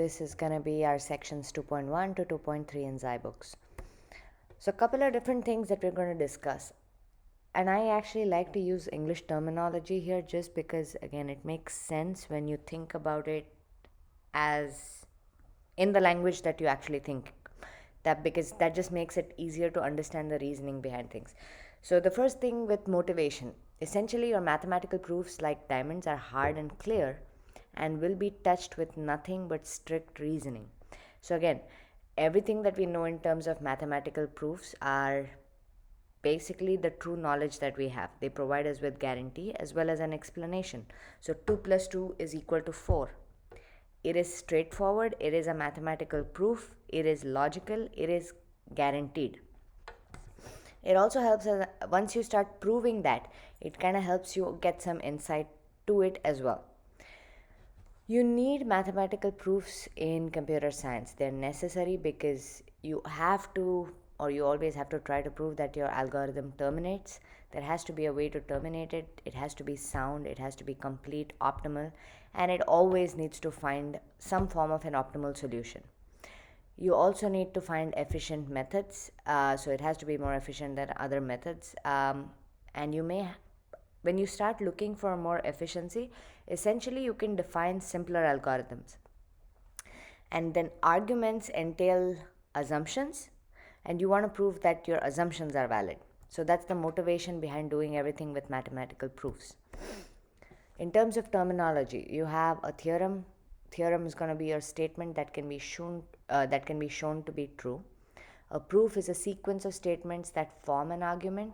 this is going to be our sections 2.1 to 2.3 in Zybooks. So a couple of different things that we're going to discuss. And I actually like to use English terminology here just because, again, it makes sense when you think about it as in the language that you actually think. That because that just makes it easier to understand the reasoning behind things. So the first thing with motivation, essentially your mathematical proofs like diamonds are hard and clear and will be touched with nothing but strict reasoning. So again, everything that we know in terms of mathematical proofs are basically the true knowledge that we have. They provide us with guarantee as well as an explanation. So 2 plus 2 is equal to 4. It is straightforward, it is a mathematical proof, it is logical, it is guaranteed. It also helps us, once you start proving that, it kind of helps you get some insight to it as well. You need mathematical proofs in computer science. They're necessary because you have to, or you always have to try to prove that your algorithm terminates. There has to be a way to terminate it. It has to be sound, it has to be complete, optimal, and it always needs to find some form of an optimal solution. You also need to find efficient methods, so it has to be more efficient than other methods. And you may, when you start looking for more efficiency, essentially you can define simpler algorithms. And then arguments entail assumptions, and you want to prove that your assumptions are valid. So that's the motivation behind doing everything with mathematical proofs. In terms of terminology, you have a theorem. Theorem is going to be your statement that can be shown to be true. A proof is a sequence of statements that form an argument.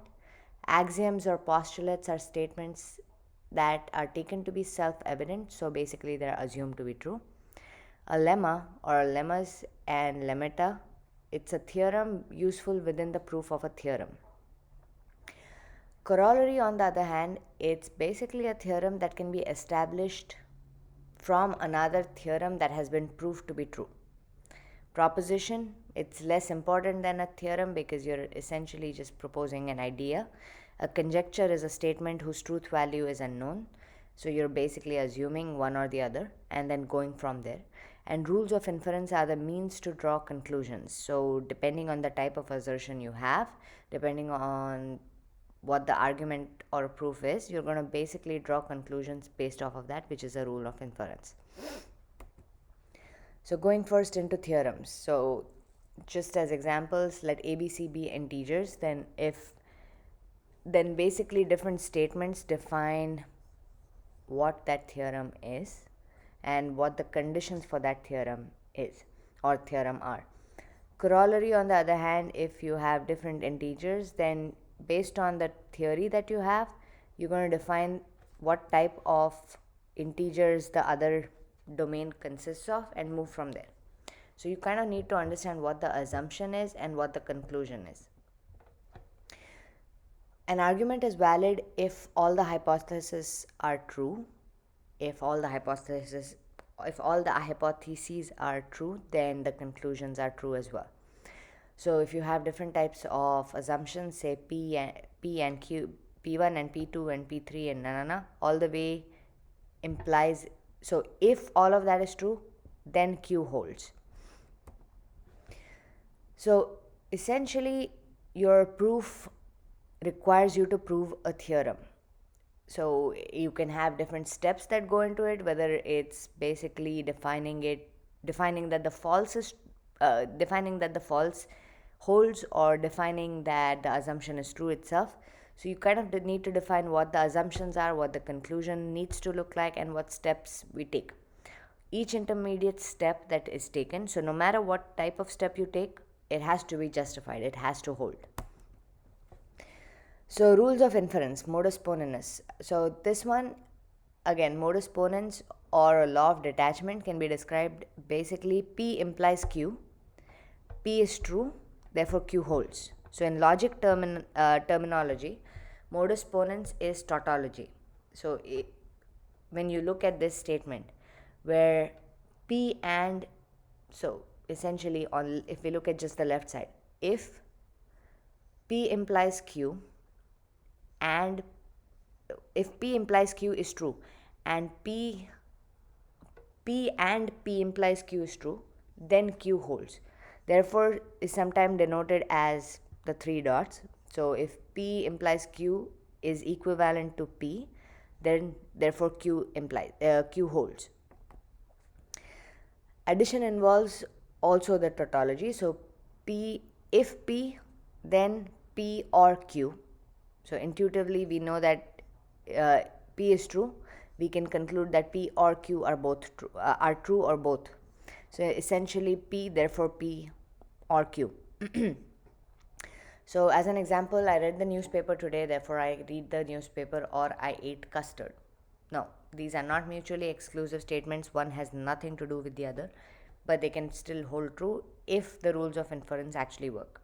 Axioms or postulates are statements that are taken to be self-evident, so basically they're assumed to be true. A lemma or lemmas and lemmata, it's a theorem useful within the proof of a theorem. Corollary, on the other hand, it's basically a theorem that can be established from another theorem that has been proved to be true. Proposition, it's less important than a theorem because you're essentially just proposing an idea. A conjecture is a statement whose truth value is unknown. So you're basically assuming one or the other and then going from there. And rules of inference are the means to draw conclusions. So depending on the type of assertion you have, depending on what the argument or proof is, you're going to basically draw conclusions based off of that, which is a rule of inference. So going first into theorems. So just as examples, let A, B, C be integers, then basically different statements define what that theorem is and what the conditions for that theorem is or theorem are. Corollary, on the other hand, if you have different integers, then based on the theory that you have, you're going to define what type of integers the other domain consists of and move from there. So you kind of need to understand what the assumption is and what the conclusion is. An argument is valid if all the hypotheses are true. If all the hypotheses are true, then the conclusions are true as well. So if you have different types of assumptions, say P and Q, P1 and P2 and P3 and all the way implies, so if all of that is true, then Q holds. So essentially your proof requires you to prove a theorem. So you can have different steps that go into it, whether it's basically defining that the false holds, or defining that the assumption is true itself. So you kind of need to define what the assumptions are, what the conclusion needs to look like, and what steps we take. Each intermediate step that is taken, so no matter what type of step you take, it has to be justified, it has to hold. So rules of inference, modus ponens. So this one, again, modus ponens or a law of detachment can be described basically P implies Q. P is true, therefore Q holds. So in logic terminology, modus ponens is tautology. So when you look at this statement where P and, so essentially if we look at just the left side, if P implies Q and if P implies Q is true and P P and P implies Q is true, then Q holds. Therefore, is sometimes denoted as the three dots. So if P implies Q is equivalent to P, then therefore Q holds. Addition involves also the tautology. So if P, then P or Q. So intuitively we know that P is true. We can conclude that P or Q are true or both. So essentially P, therefore P or Q. So as an example, I read the newspaper today, therefore I read the newspaper, or I ate custard. No, these are not mutually exclusive statements. One has nothing to do with the other, but they can still hold true if the rules of inference actually work.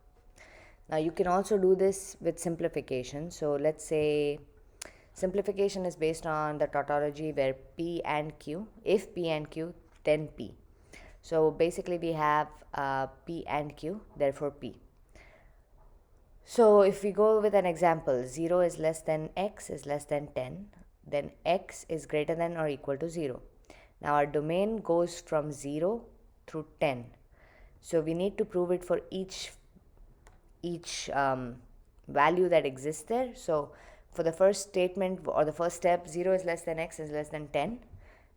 Now you can also do this with simplification. So let's say simplification is based on the tautology where P and Q, if P and Q, then P. So basically we have P and Q, therefore P. So if we go with an example, 0 is less than x is less than 10, then x is greater than or equal to 0. Now our domain goes from 0 through 10. So we need to prove it for each value that exists there. So for the first statement or the first step, 0 is less than x is less than 10.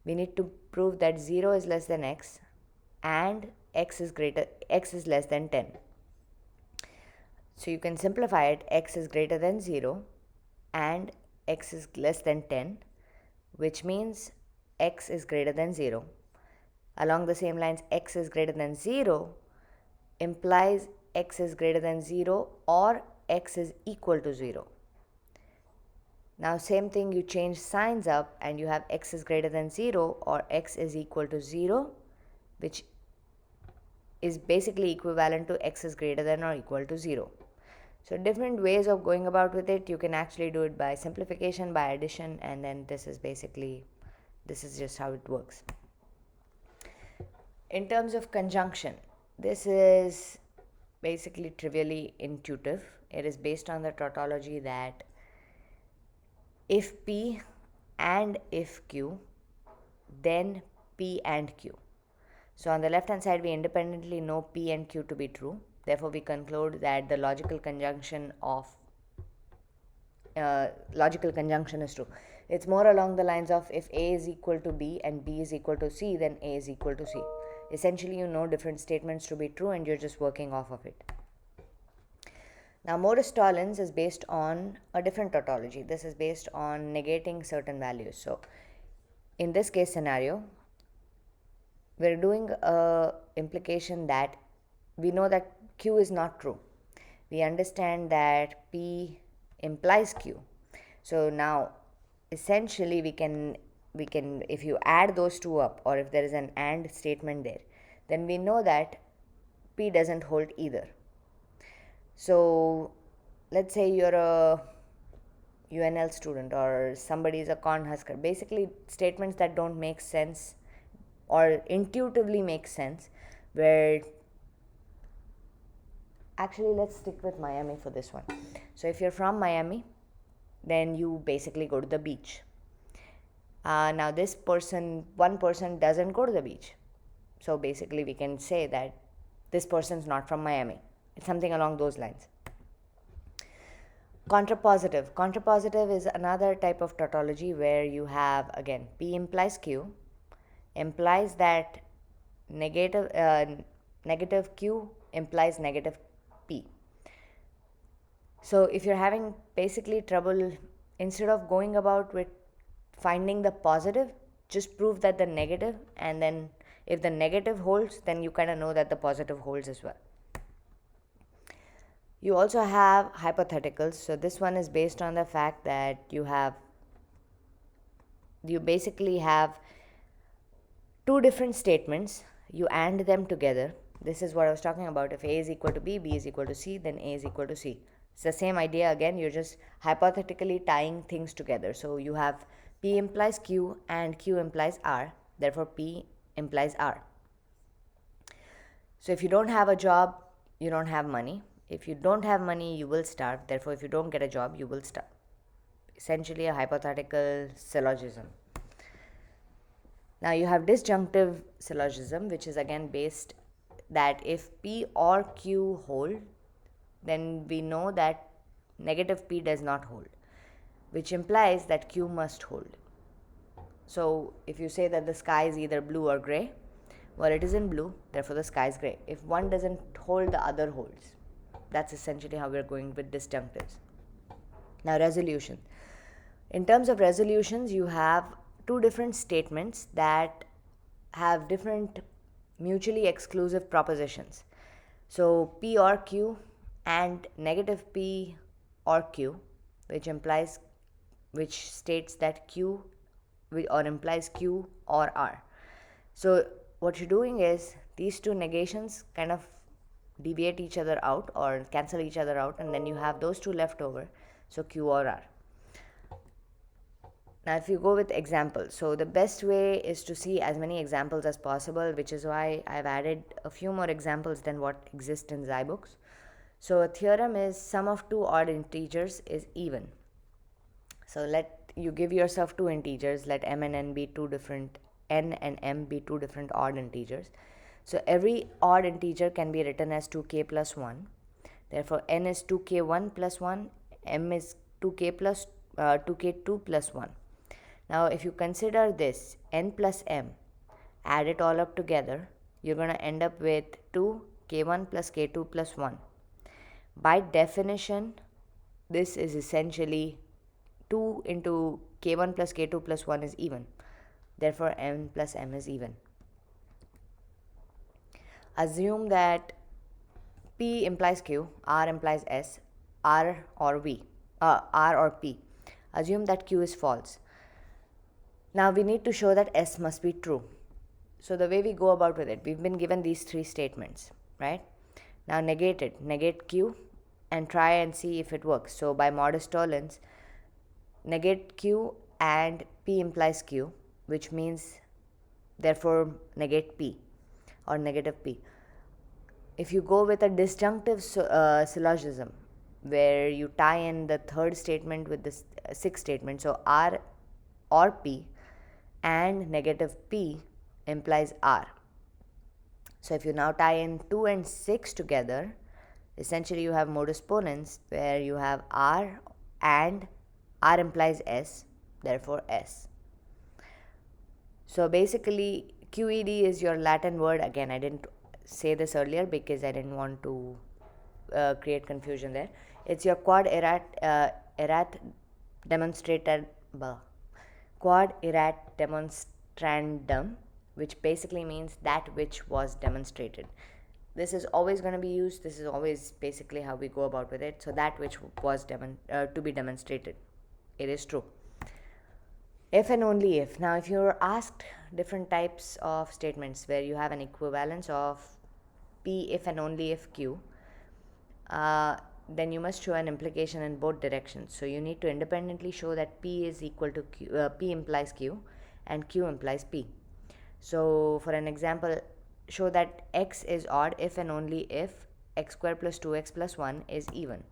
We need to prove that 0 is less than x and x is less than 10. So you can simplify it. X is greater than 0 and x is less than 10, which means x is greater than 0. Along the same lines, x is greater than 0 implies x is greater than 0 or x is equal to 0. Now same thing, you change signs up and you have x is greater than 0 or x is equal to 0, which is basically equivalent to x is greater than or equal to 0. So different ways of going about with it. You can actually do it by simplification, by addition, and then this is just how it works. In terms of conjunction, this is basically trivially intuitive. It is based on the tautology that if P and if Q, then P and Q. So on the left hand side, we independently know P and Q to be true. Therefore, we conclude that the logical conjunction is true. It's more along the lines of if A is equal to B and B is equal to C, then A is equal to C. Essentially, you know different statements to be true and you're just working off of it. Now, modus tollens is based on a different tautology. This is based on negating certain values. So, in this case scenario, we're doing a implication that we know that Q is not true. We understand that P implies Q. So now essentially we can if you add those two up, or if there is an AND statement there, then we know that P doesn't hold either. So let's say you're a UNL student or somebody is a Cornhusker. Basically statements that don't make sense or intuitively make sense, where actually let's stick with Miami for this one. So if you're from Miami, then you basically go to the beach. Now one person doesn't go to the beach. So basically we can say that this person's not from Miami. It's something along those lines. Contrapositive is another type of tautology where you have, again, P implies Q, implies that negative Q implies negative P. So if you're having basically trouble, instead of going about with finding the positive, just prove that the negative, and then if the negative holds, then you kind of know that the positive holds as well. You also have hypotheticals. So this one is based on the fact that you basically have two different statements, you AND them together. This is what I was talking about. If A is equal to B, B is equal to C, then A is equal to C. It's the same idea again, you're just hypothetically tying things together. So you have P implies Q and Q implies R, therefore P implies R. So if you don't have a job, you don't have money. If you don't have money, you will starve. Therefore, if you don't get a job, you will starve. Essentially a hypothetical syllogism. Now you have disjunctive syllogism, which is again based that if P or Q hold, then we know that negative P does not hold, which implies that Q must hold. So if you say that the sky is either blue or gray, well, it is in blue, therefore the sky is gray. If one doesn't hold, the other holds. That's essentially how we're going with disjunctives. Now, resolution. In terms of resolutions, you have two different statements that have different mutually exclusive propositions. So, P or Q and negative P or Q, which states that Q or implies Q or R. So, what you're doing is these two negations kind of deviate each other out or cancel each other out, and then you have those two left over, so Q or R. Now, if you go with examples, so the best way is to see as many examples as possible, which is why I've added a few more examples than what exist in Zybooks. So, a theorem is sum of two odd integers is even. So, let you give yourself two integers, let m and n be two different, n and m be two different odd integers. So, every odd integer can be written as 2k plus 1. Therefore, n is 2k1 plus 1, m is 2k2 plus 1. Now, if you consider this n plus m, add it all up together, you're going to end up with 2k1 plus k2 plus 1. By definition, this is essentially 2 into k1 plus k2 plus 1 is even. Therefore, n plus m is even. Assume that P implies Q, R implies S, R or P. Assume that Q is false. Now we need to show that S must be true. So the way we go about with it, we've been given these three statements, right? Now negate it, negate Q and try and see if it works. So by modus tollens, negate Q and P implies Q, which means therefore negate P or negative P. If you go with a disjunctive syllogism, where you tie in the third statement with the sixth statement, so R or P and negative P implies R. So if you now tie in 2 and 6 together, essentially you have modus ponens where you have R and R implies S, therefore S. So basically QED is your Latin word. Again, I didn't say this earlier because I didn't want to create confusion there. It's your quod erat demonstrandum, which basically means that which was demonstrated. This is always going to be used. This is always basically how we go about with it. So that which was to be demonstrated, it is true. If and only if. Now, if you're asked different types of statements where you have an equivalence of P if and only if Q, then you must show an implication in both directions. So you need to independently show that P is equal to Q, P implies Q and Q implies P. So for an example, show that x is odd if and only if x square plus 2x plus 1 is even.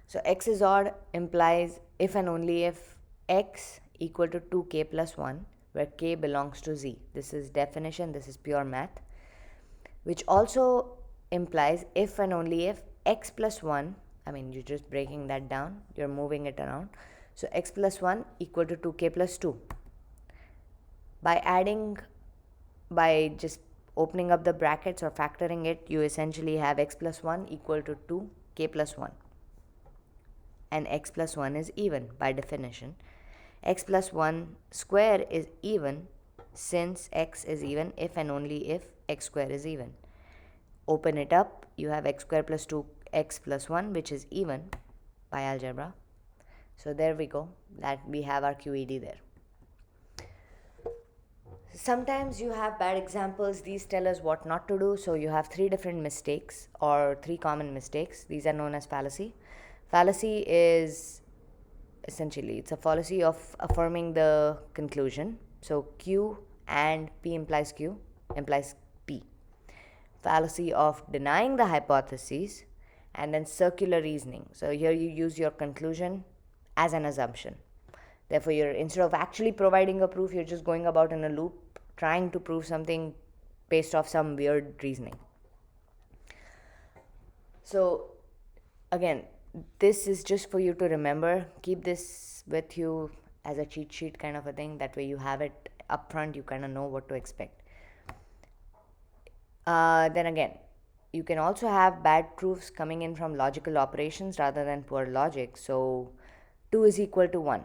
So x is odd implies if and only if x equal to 2k plus 1, where k belongs to z. This is definition, this is pure math, which also implies if and only if x plus 1, you're just breaking that down, you're moving it around. So x plus 1 equal to 2k plus 2. By just opening up the brackets or factoring it, you essentially have x plus 1 equal to 2k plus 1. And x plus 1 is even by definition. X plus 1 square is even since x is even if and only if x square is even. Open it up, you have x square plus 2x plus 1, which is even by algebra. So there we go, that we have our QED there. Sometimes you have bad examples. These tell us what not to do. So you have three different mistakes or three common mistakes. These are known as fallacy. Fallacy is essentially, it's a fallacy of affirming the conclusion. So Q and P implies Q implies P. Fallacy of denying the hypotheses, and then circular reasoning. So here you use your conclusion as an assumption. Therefore, instead of actually providing a proof, you're just going about in a loop trying to prove something based off some weird reasoning. So again, this is just for you to remember. Keep this with you as a cheat sheet kind of a thing. That way you have it up front, you kind of know what to expect. Then again, you can also have bad proofs coming in from logical operations rather than poor logic. So 2 is equal to 1.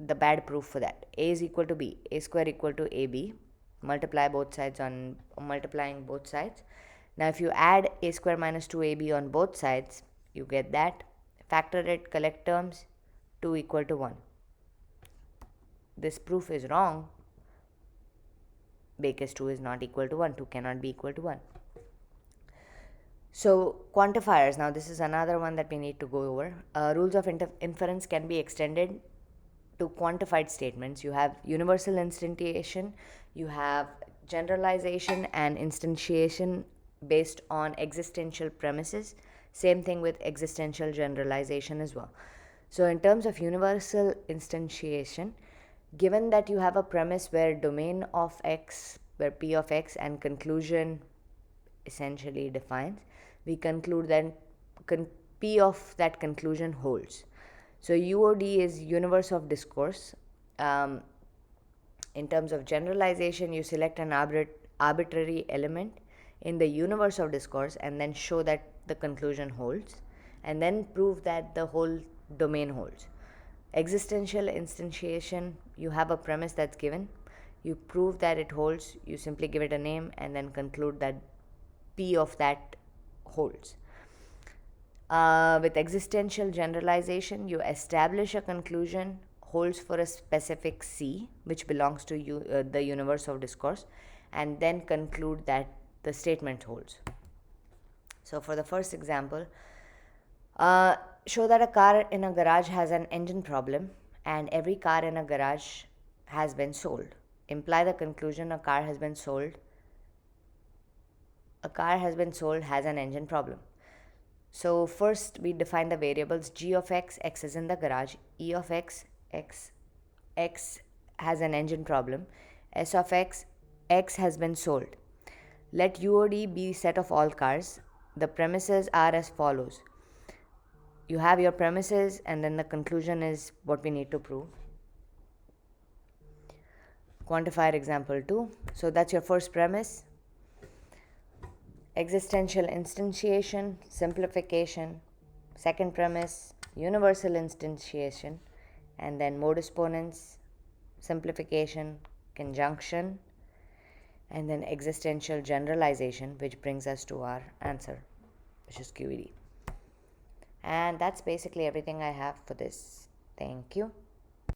The bad proof for that. A is equal to B. A square equal to AB. Multiply both sides on multiplying both sides. Now if you add a square minus 2ab on both sides, you get that. Factor it, collect terms, 2 equal to 1. This proof is wrong because 2 is not equal to 1. 2 cannot be equal to 1. So quantifiers, now this is another one that we need to go over. Rules of inference can be extended to quantified statements. You have universal instantiation, you have generalization and instantiation based on existential premises. Same thing with existential generalization as well. So in terms of universal instantiation, given that you have a premise where domain of x, where p of x and conclusion essentially defines, we conclude that p of that conclusion holds. So UOD is universe of discourse. In terms of generalization, you select an arbitrary element in the universe of discourse and then show that the conclusion holds, and then prove that the whole domain holds. Existential instantiation, you have a premise that's given, you prove that it holds, you simply give it a name and then conclude that P of that holds. With existential generalization, you establish a conclusion holds for a specific C, which belongs to the universe of discourse, and then conclude that the statement holds. So for the first example, show that a car in a garage has an engine problem and every car in a garage has been sold. Imply the conclusion a car has been sold has an engine problem. So first we define the variables g of x, x is in the garage, e of x, x has an engine problem, s of x, x has been sold. Let UOD be set of all cars. The premises are as follows. You have your premises and then the conclusion is what we need to prove. Quantifier example 2. So that's your first premise. Existential instantiation, simplification. Second premise, universal instantiation. And then modus ponens, simplification, conjunction. And then existential generalization, which brings us to our answer, which is QED. And that's basically everything I have for this. Thank you.